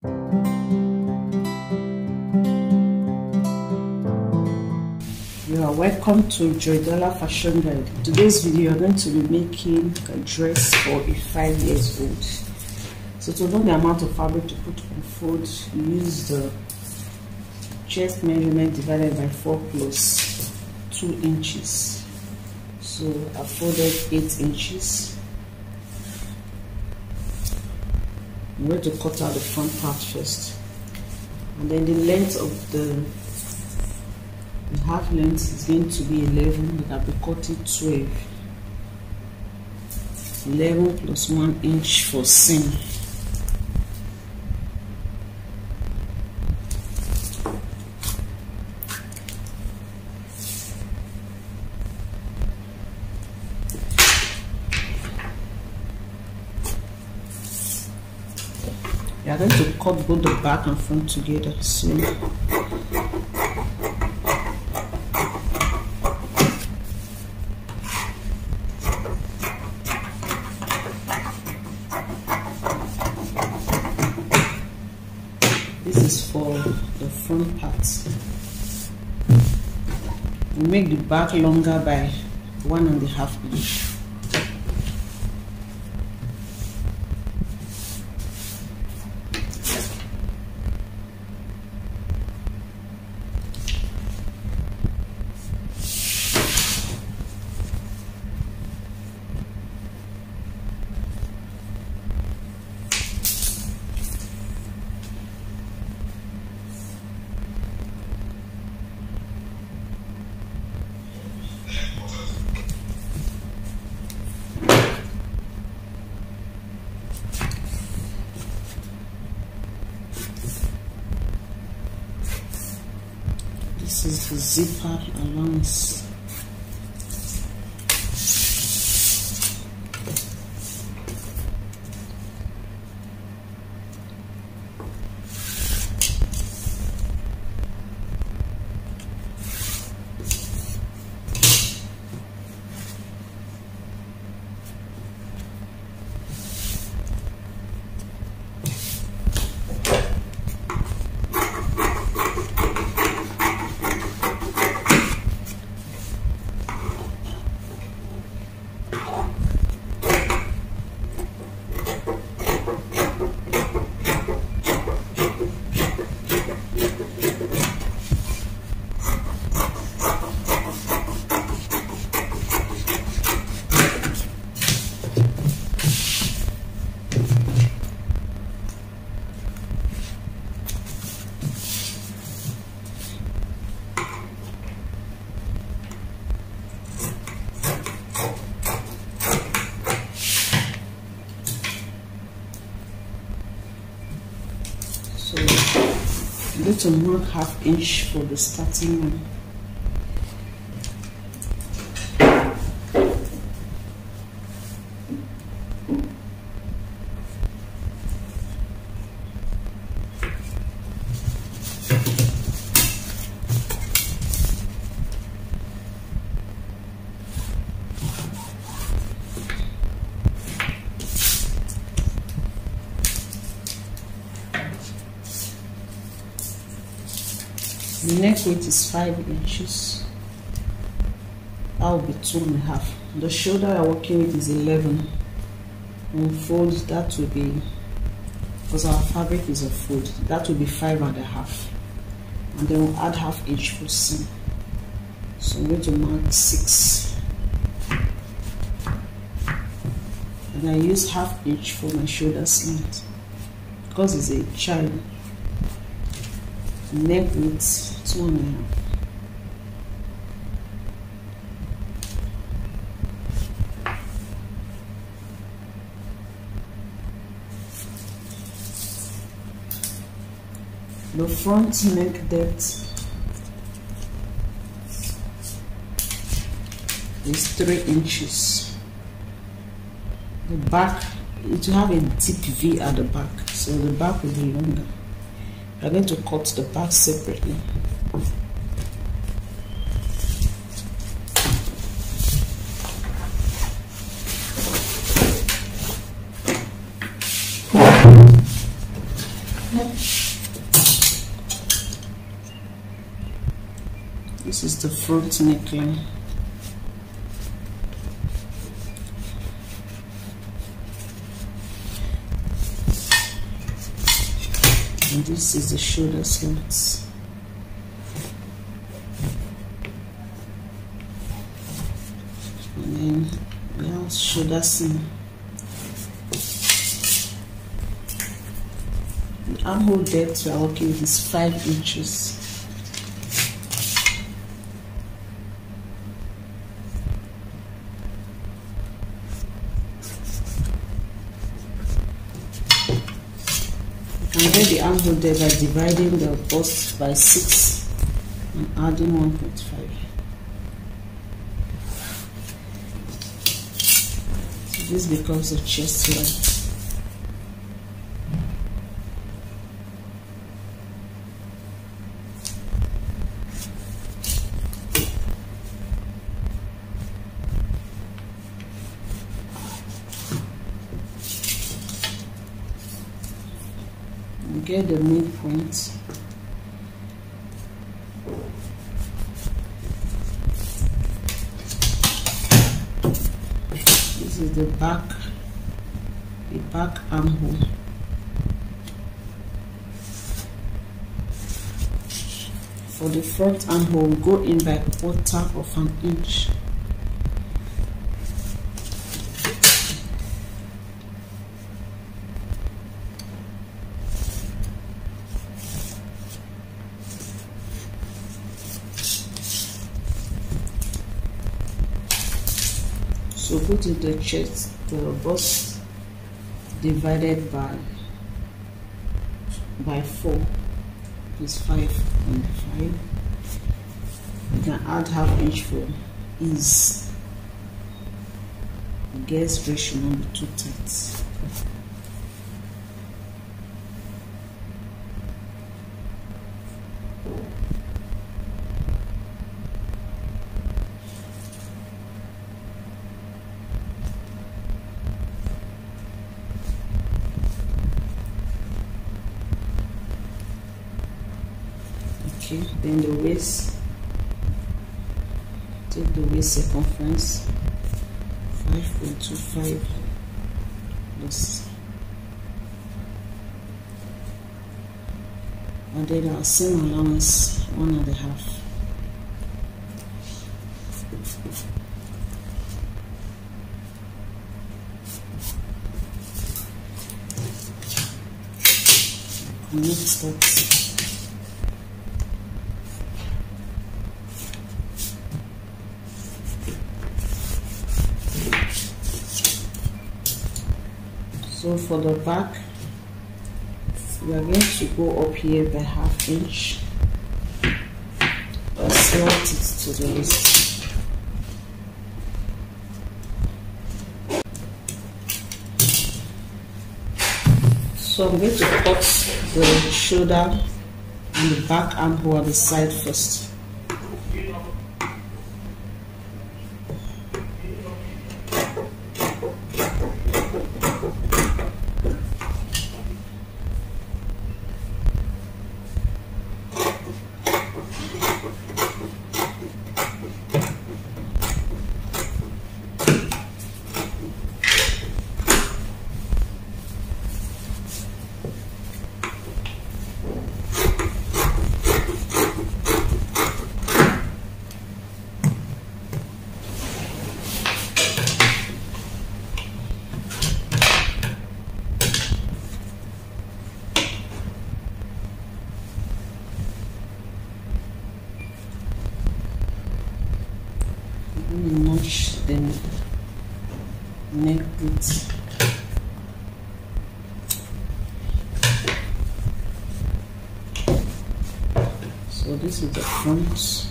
You are welcome to Joydella Fashion Guide. In today's video, I'm going to be making a dress for a 5 years old. So to know the amount of fabric to put on fold, you use the chest measurement divided by 4 plus 2 inches. So I folded 8 inches. I'm going to cut out the front part first, and then the length of the half length is going to be 11, but I'll be cutting 12. 11 plus 1 inch for seam. We are going to cut both the back and front together. So this is for the front part. We make the back longer by 1.5 inch. This is the zipper allowance. So I'm going to mark 1/2 inch for the starting one. The neck width is 5 inches. That will be 2.5. The shoulder I'm working with is 11. On fold, that will be, because our fabric is a fold, that will be 5.5. And then we'll add 1/2 inch for seam. So I'm going to mark 6. And I use 1/2 inch for my shoulder length because it's a child. Neck width 2.5. The front neck depth is 3 inches. The back, it will have a deep V at the back, so the back will be longer. I'm going to cut the back separately. This is the front neckline. And this is the shoulder slits. And then we have shoulder seam. The armhole depth we are working with is 5 inches. You can get the armhole depth by dividing the bust by 6 and adding 1.5. So this becomes the chest line. Get the midpoint. This is the back armhole. For the front armhole, go in by 1/4 of an inch. So go to the chest, the bust divided by 4 is 5.5. You can add ½ inch for ease. Guess ratio not be too tight. Okay, then the waist, take the waist circumference 5.25 plus, and then our seam allowance 1.5. Connect that. So for the back, we are going to go up here by ½ inch, slot it to the waist. So I'm going to cut the shoulder and the back armhole at the side first. Notch the neck bit. So this is the front.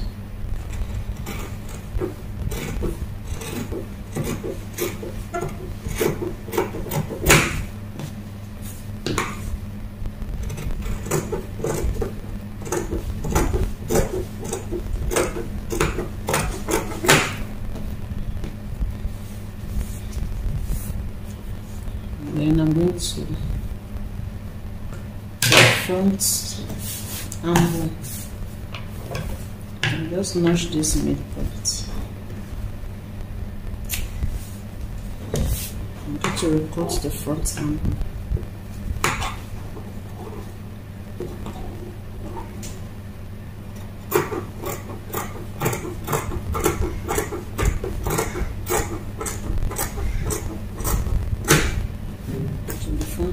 Then I'm going to front armhole and just notch this midpoint. I'm going to record the front armhole.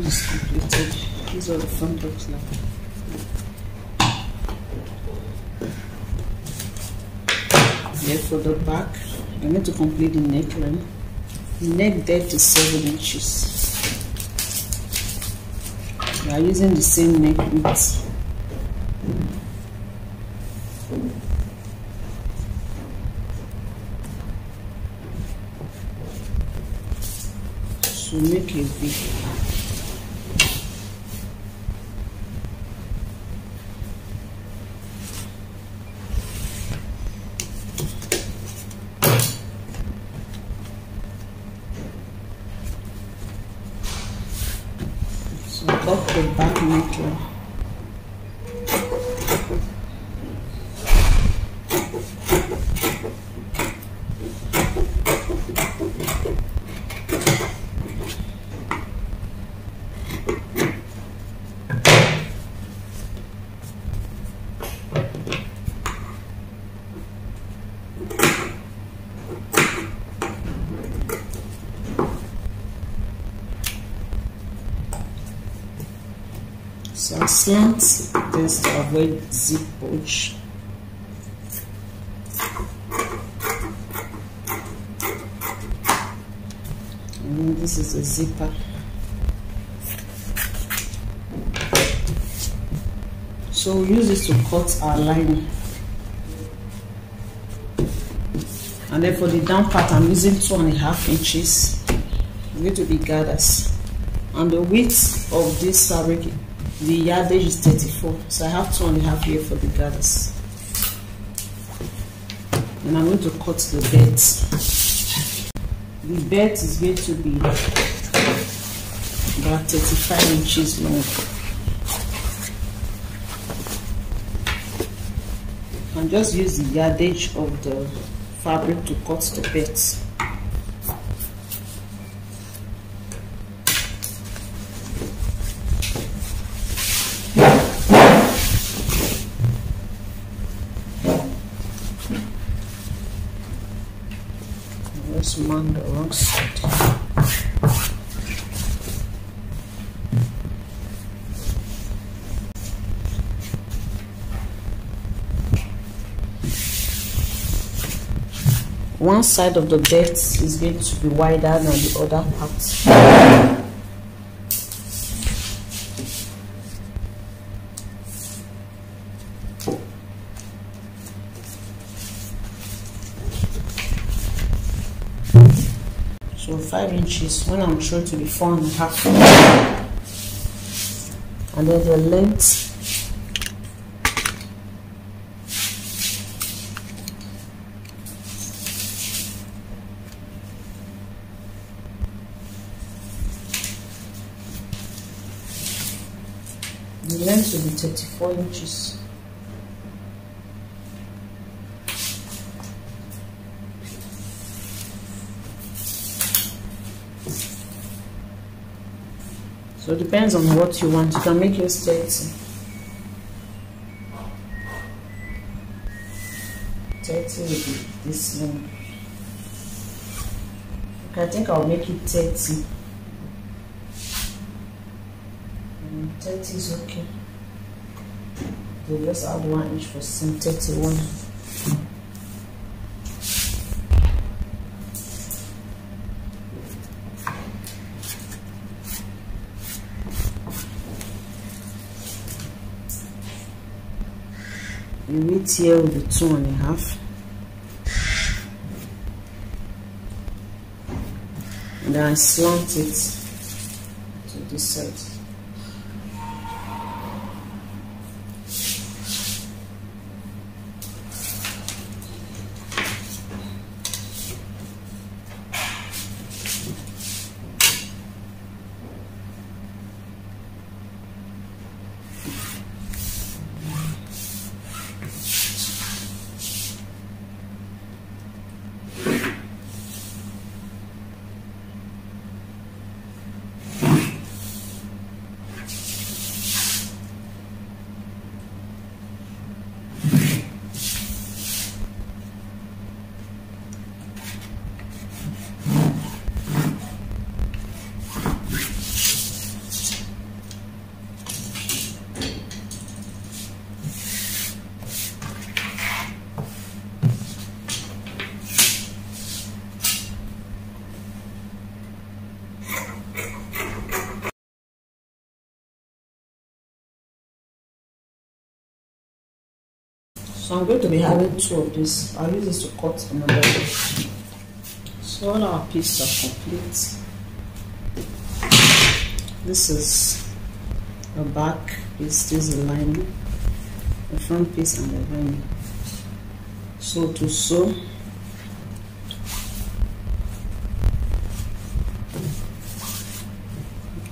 Is completed. These are the front looks like. Then for the back, I'm going to complete the neckline. The neck depth is 7 inches. We are using the same neck width. So make a V. Cut the back neckline. So slant this to avoid zip bulge. And this is a zipper. So we use this to cut our lining. And then for the down part, I'm using 2.5 inches. It's going to be gathers. And the width of this fabric, the yardage is 34, so I have 2.5 here for the gathers. And I'm going to cut the belt. The belt is going to be about 35 inches long. And just use the yardage of the fabric to cut the belt. Let's mark the wrong side. One side of the belt is going to be wider than the other part. So 5 inches when I'm trying to be 4.5, and then the length will be 34 inches. So it depends on what you want. You can make yours 30. 30 will be this long. Okay, I think I'll make it 30. 30 is okay. So just add 1 inch for seam. 31. The width here will be 2.5, and then I slant it to this side. So I'm going to be having 2 of this. I'll use this to cut another one. So all our pieces are complete. This is the back piece, this is the lining, the front piece and the lining. So to sew,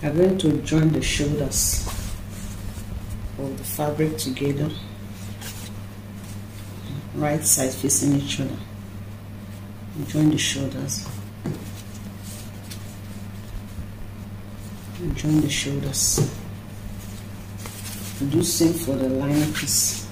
I'm going to join the shoulders of the fabric together, right side facing each other. Join the shoulders. Join the shoulders. Do same for the lining piece.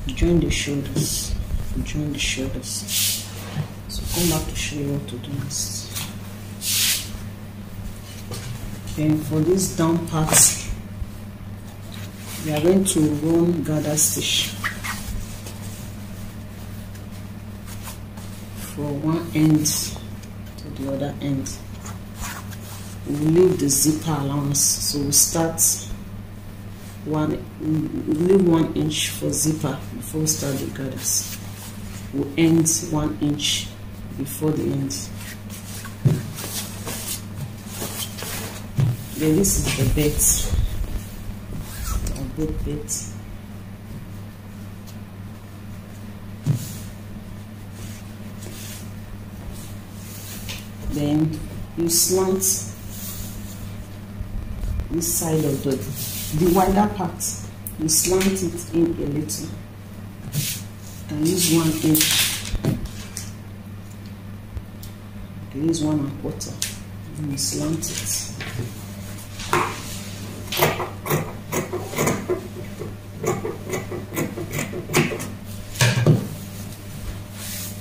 Join the shoulders. Join the shoulders. So come back to show you what to do next. Then for this down part, we are going to run gather stitch from one end to the other end. We will leave the zipper allowance, so we start leave 1 inch for zipper before we start the gathers. We end 1 inch before the end. Then this is the bit, our both bits. Then you slant this side of the wider part, you slant it in a little and use 1 inch. Okay, use 1 1/4 and you slant it.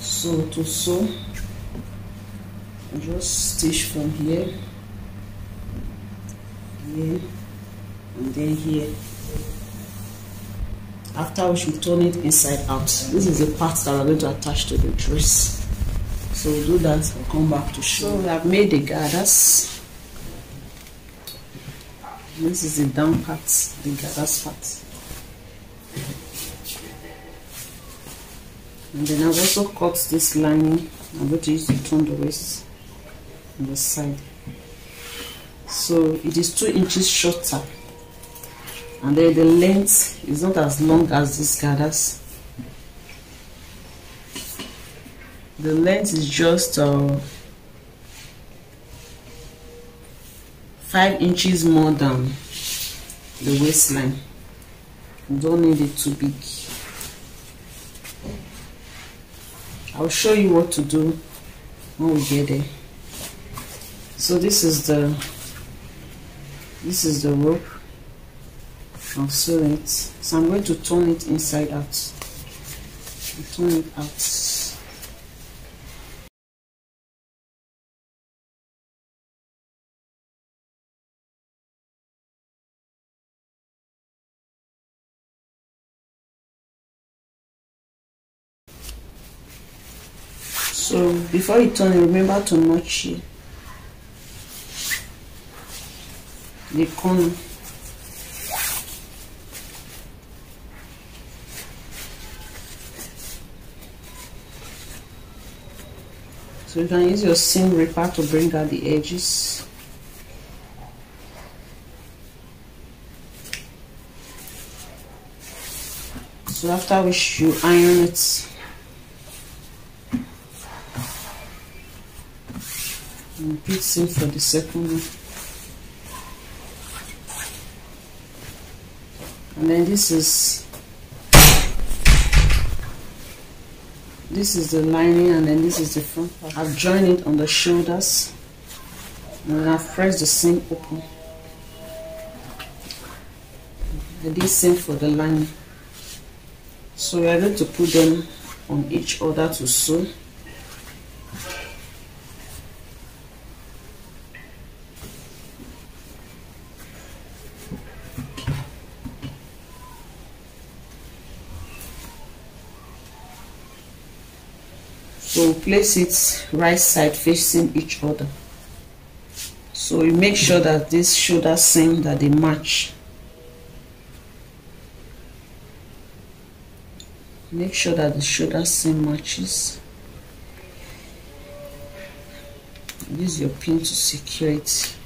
So to sew, just stitch from here, here, and then here. After we should turn it inside out. This is the part that we're going to attach to the dress. So we'll do that, we'll come back to show. So we have made the gathers. This is the down part, the gathers part. And then I've also cut this lining. I'm going to use to turn the waist on the side. So it is 2 inches shorter, and then the length is not as long as these gathers. The length is just 5 inches more than the waistline. You don't need it too big. I'll show you what to do when we get there. So this is the rope. I'll sew it. So I'm going to turn it inside out. Turn it out. So before you turn it, remember to notch here the corner. So you can use your seam ripper to bring out the edges. So after which you iron it. Repeat seam for the second one. And then this is the lining, and then this is the front part. I've joined it on the shoulders, and then I've pressed the seam open. And this same for the lining. So we are going to put them on each other to sew. So place it right side facing each other. So you make sure that this shoulder seam that they match. Make sure that the shoulder seam matches. Use your pin to secure it.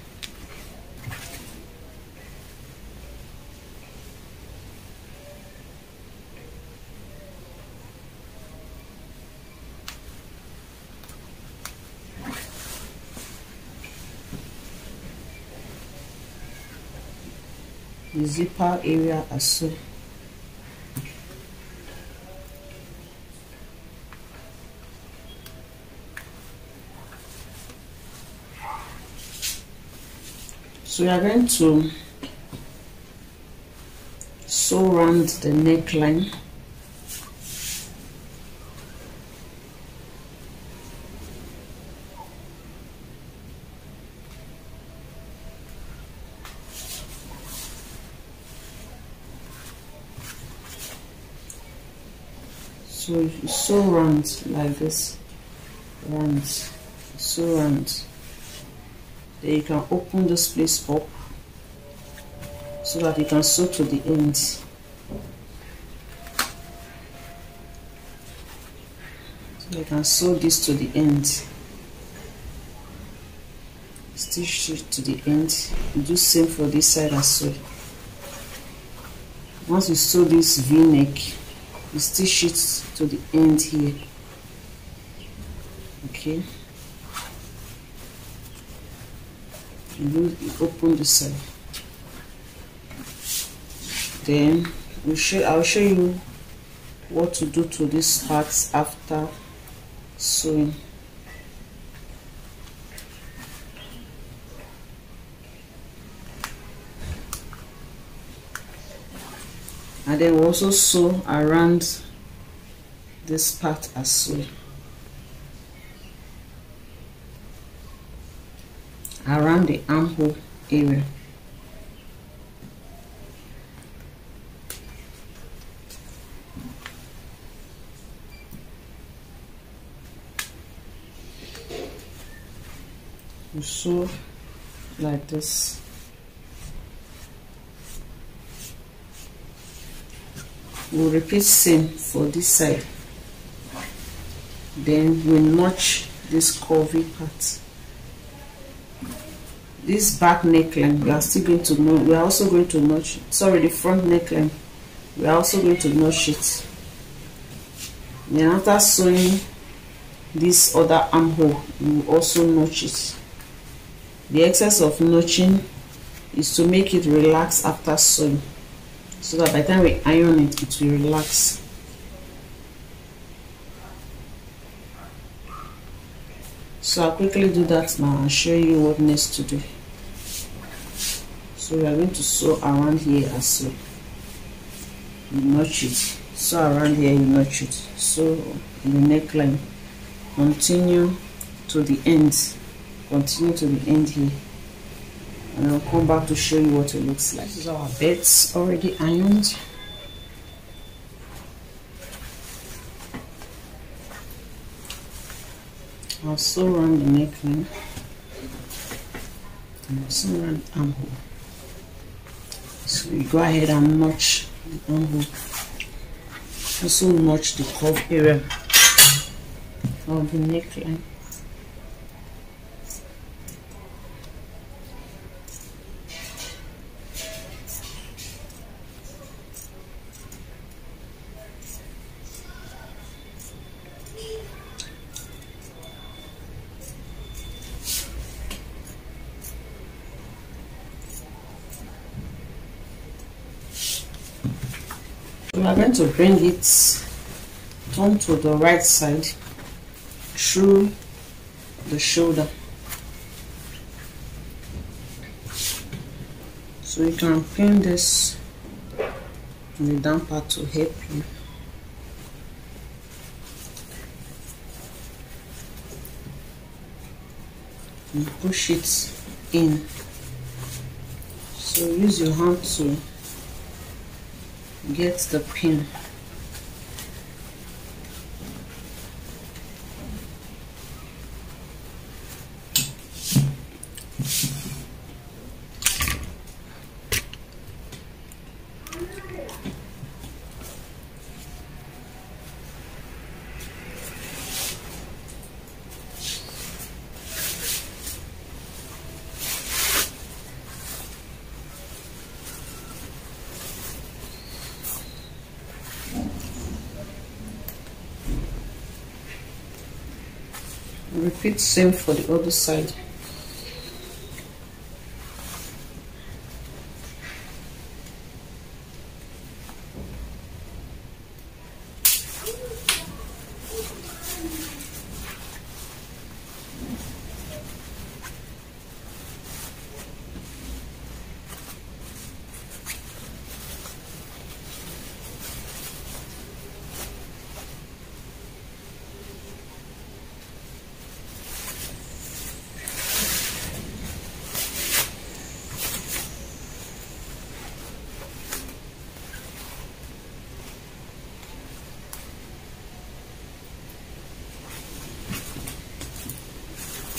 The zipper area as well. So we are going to sew around the neckline. So if you sew round like this, round, sew round, then you can open this place up so that you can sew to the end. So you can sew this to the end, stitch it to the end. You do same for this side as well. Once you sew this V-neck, you stitch it to the end here. Okay, and you open the side. Then I'll show you what to do to these parts after sewing. And then we'll also sew around this part as well, around the armhole area. You sew like this. We'll repeat same for this side. Then we notch this curvy part. This back neckline, we are still going to notch. We are also going to notch. Sorry, the front neckline, we are also going to notch it. Then after sewing this other armhole, we will also notch it. The excess of notching is to make it relax after sewing, so that by the time we iron it, it will relax. So I'll quickly do that now and show you what next to do. So we are going to sew around here as well. You notch it. Sew around here, you notch it. Sew in the neckline. Continue to the end. Continue to the end here. And I'll come back to show you what it looks like. This is our beds already ironed. I'll sew around the neckline and I'll sew around the armhole. So you go ahead and notch the armhole. Also notch the curve area of the neckline. We are going to bring it on to the right side through the shoulder. So you can pin this on the down part to help you. And push it in. So use your hand to get the pin. Repeat same for the other side.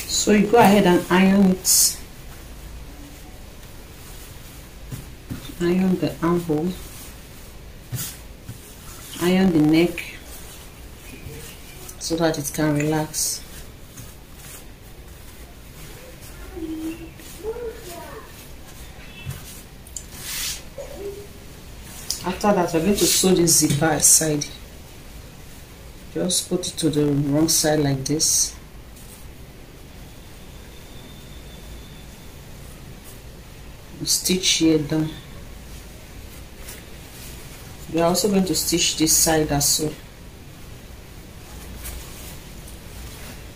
So you go ahead and iron it. Iron the armhole, iron the neck so that it can relax. After that, we're going to sew this zipper aside. Just put it to the wrong side like this. Stitch here down. We are also going to stitch this side as well.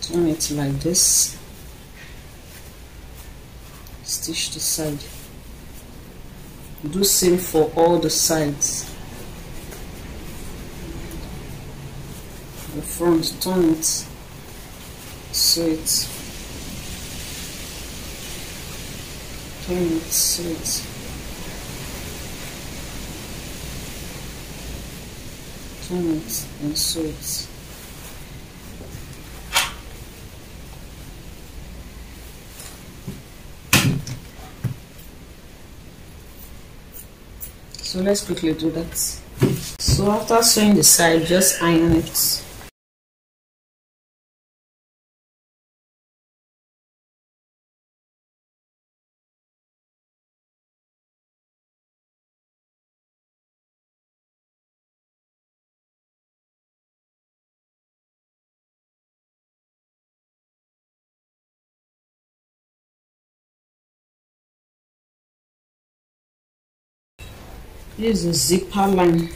Turn it like this. Stitch this side. Do same for all the sides. The front, turn it, sew it. Turn it, sew it. Turn it and sew it. So let's quickly do that. So after sewing the side, just iron it. This is a zipper line.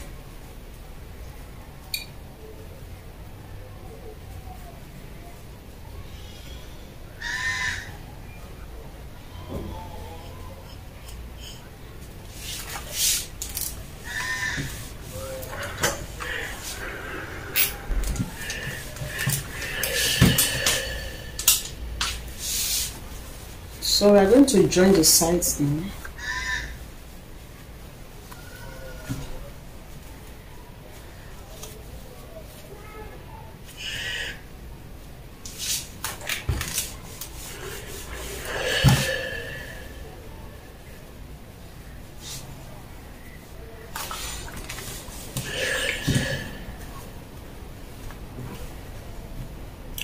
So we are going to join the sides now.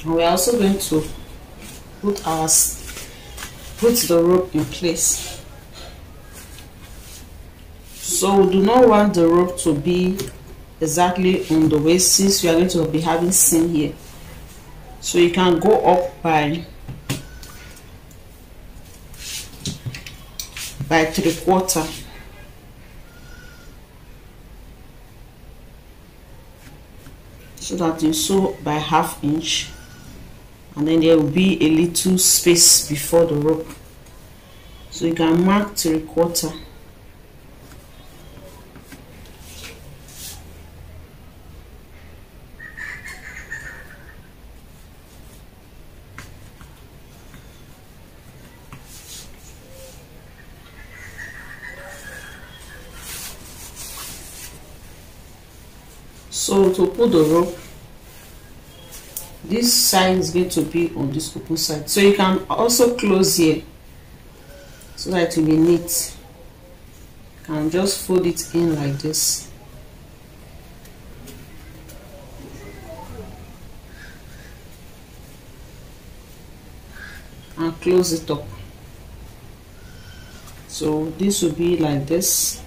And we are also going to put the rope in place. So we do not want the rope to be exactly on the waist, since we are going to be having seam here. So you can go up by 3/4. So that you sew by 1/2 inch, and then there will be a little space before the rope. So you can mark 3/4. So to put the rope, this side is going to be on this open side. So you can also close here so that it will be neat. You can just fold it in like this. And close it up. So this will be like this.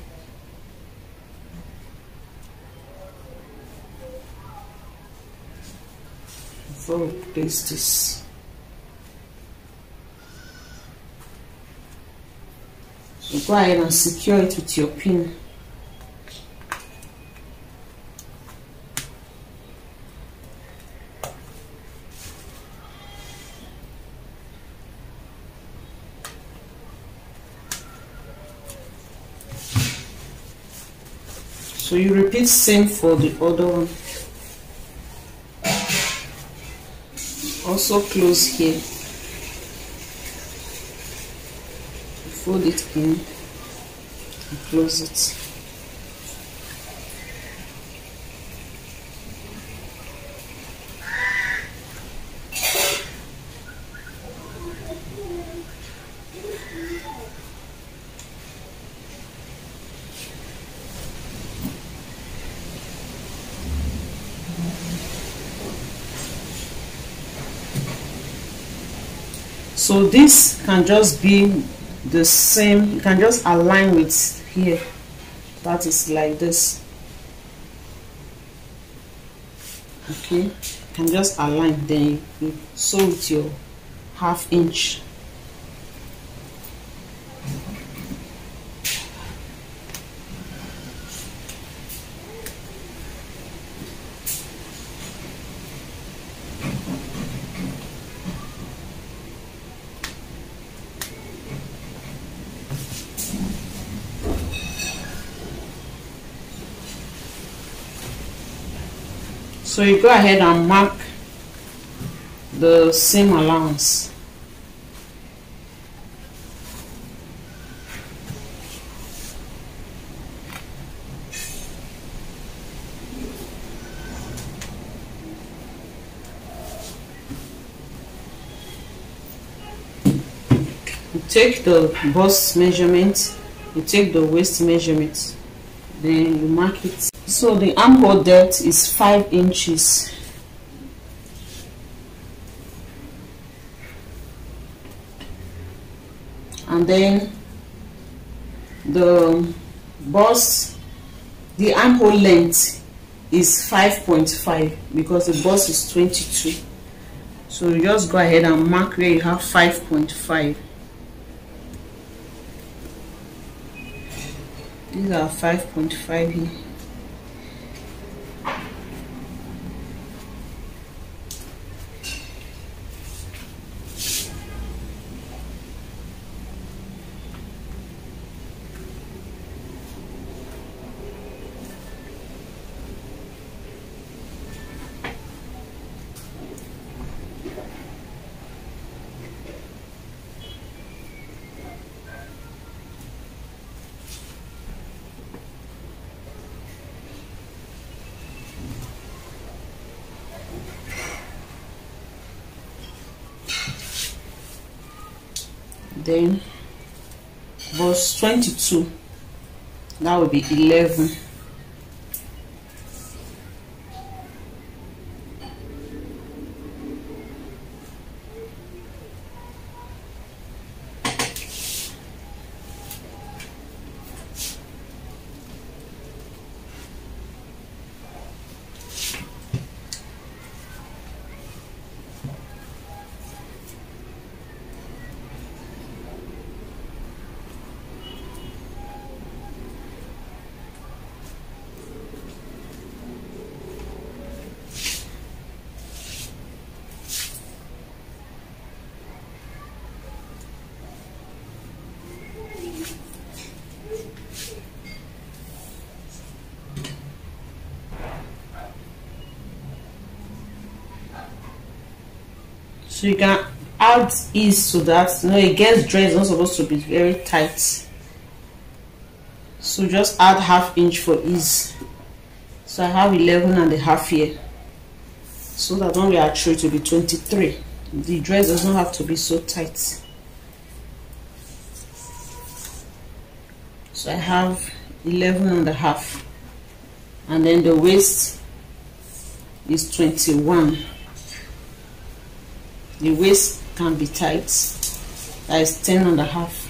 before we place this. So go ahead and secure it with your pin. So you repeat same for the other one. Also close here. Fold it in and close it. So this can just be the same, you can just align with here, that is like this. Okay, you can just align, then you sew with your 1/2 inch. So you go ahead and mark the seam allowance. You take the bust measurement, you take the waist measurement, then you mark it. So the armhole depth is 5 inches. And then the bust, the armhole length is 5.5 because the bust is 22. So you just go ahead and mark where you have 5.5. These are 5.5 here. Then verse 22, that will be 11. So you can add ease to that. You know, it gets dressed, not supposed to be very tight. So just add 1/2 inch for ease. So I have 11.5 here. So that when we are through, it will be 23. The dress does not have to be so tight. So I have 11.5. And then the waist is 21. The waist can be tight. That is 10.5.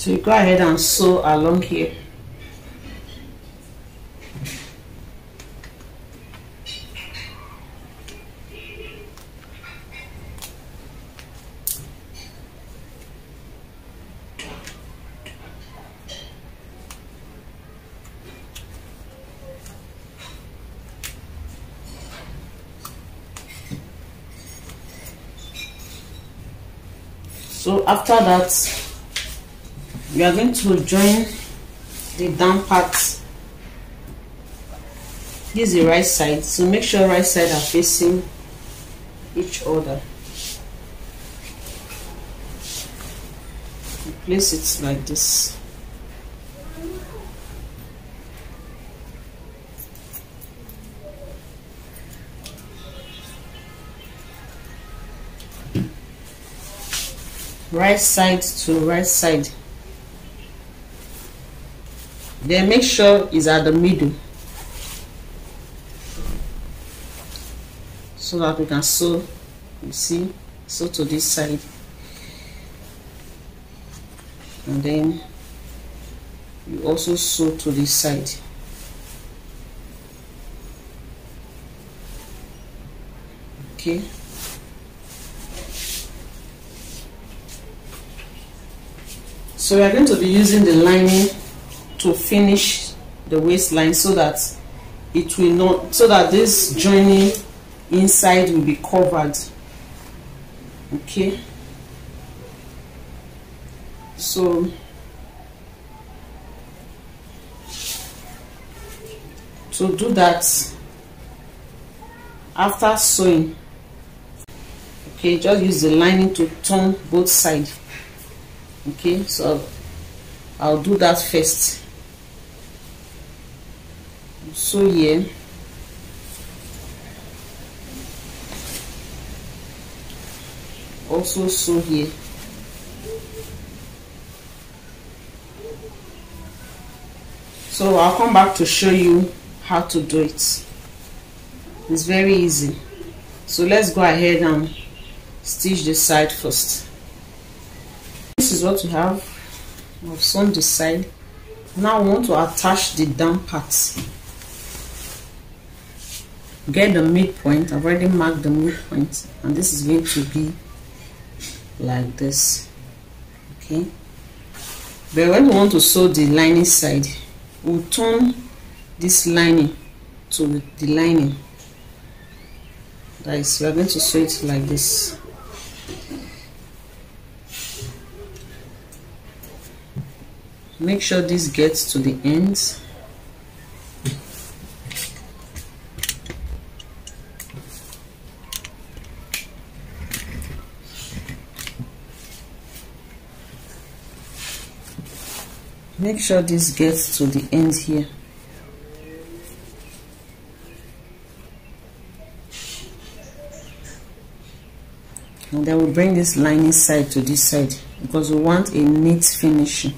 So you go ahead and sew along here. So after that, we are going to join the down part. This is the right side, so make sure right side are facing each other. Place it like this. Right side to right side. Then make sure it's at the middle so that we can sew. You see, sew to this side, and then you also sew to this side. Okay. So we are going to be using the lining to finish the waistline so that it will not, so that this joining inside will be covered. Okay. So to do that, after sewing, okay, just use the lining to turn both sides. Okay, so I'll do that first. Sew here. Also sew here. So I'll come back to show you how to do it. It's very easy. So let's go ahead and stitch the side first. This is what we have. I've sewn the side. Now I want to attach the down part. Get the midpoint. I've already marked the midpoint, and this is going to be like this. Okay. But when we want to sew the lining side, we'll turn this lining to the lining. That is, we are going to sew it like this. Make sure this gets to the ends. Make sure this gets to the end here. And then we'll bring this lining side to this side because we want a neat finishing.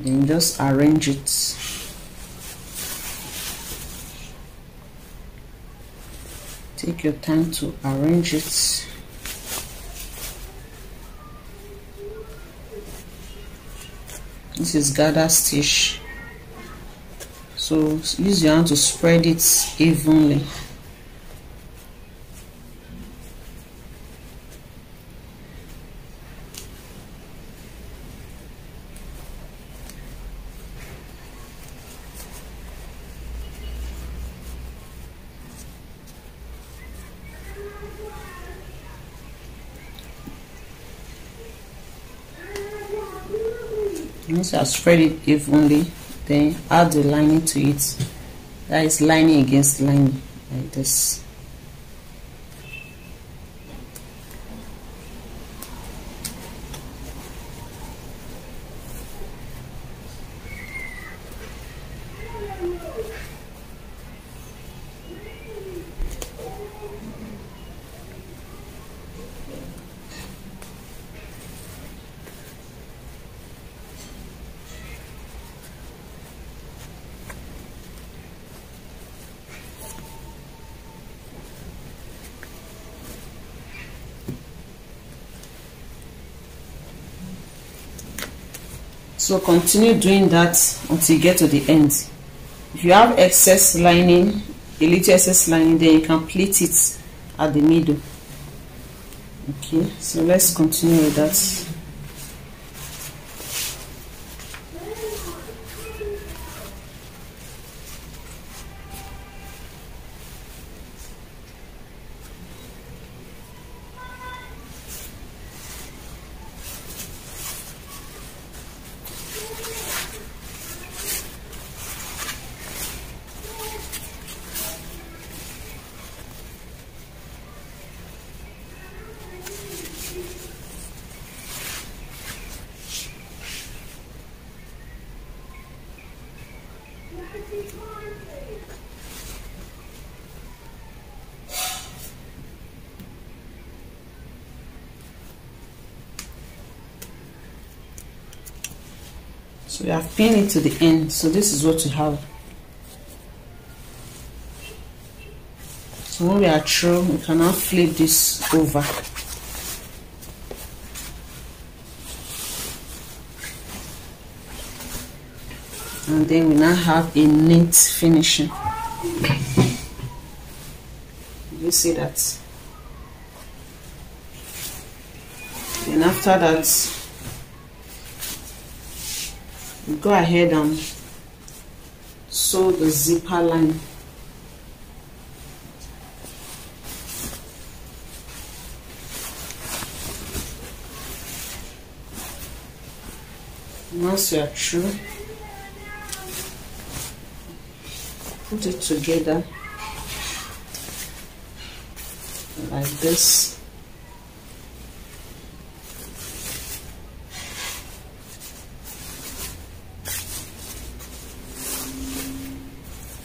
Then just arrange it. Take your time to arrange it. This is gather stitch. So use your hand to spread it evenly. Once you have spread it evenly, then add the lining to it. That is lining against lining, like this. So continue doing that until you get to the end. If you have excess lining, a little excess lining, then you can pleat it at the middle. Okay, so let's continue with that. So we have pinned it to the end. So this is what we have. So when we are through, we can now flip this over. And then we now have a neat finishing. You see that? Then after that, we go ahead and sew the zipper line. Once you are through, put it together like this.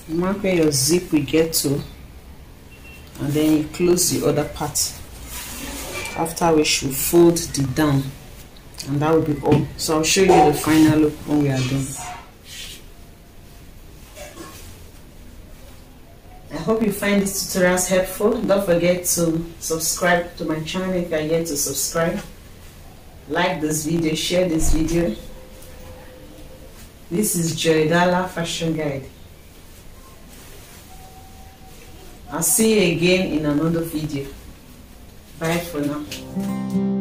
Mark where your zip will get to, and then you close the other part, after which we fold the down, and that will be all. So I'll show you the final look when we are done. I hope you find these tutorials helpful. Don't forget to subscribe to my channel if you are yet to subscribe. Like this video, share this video. This is Joydala Fashion Guide. I'll see you again in another video. Bye for now.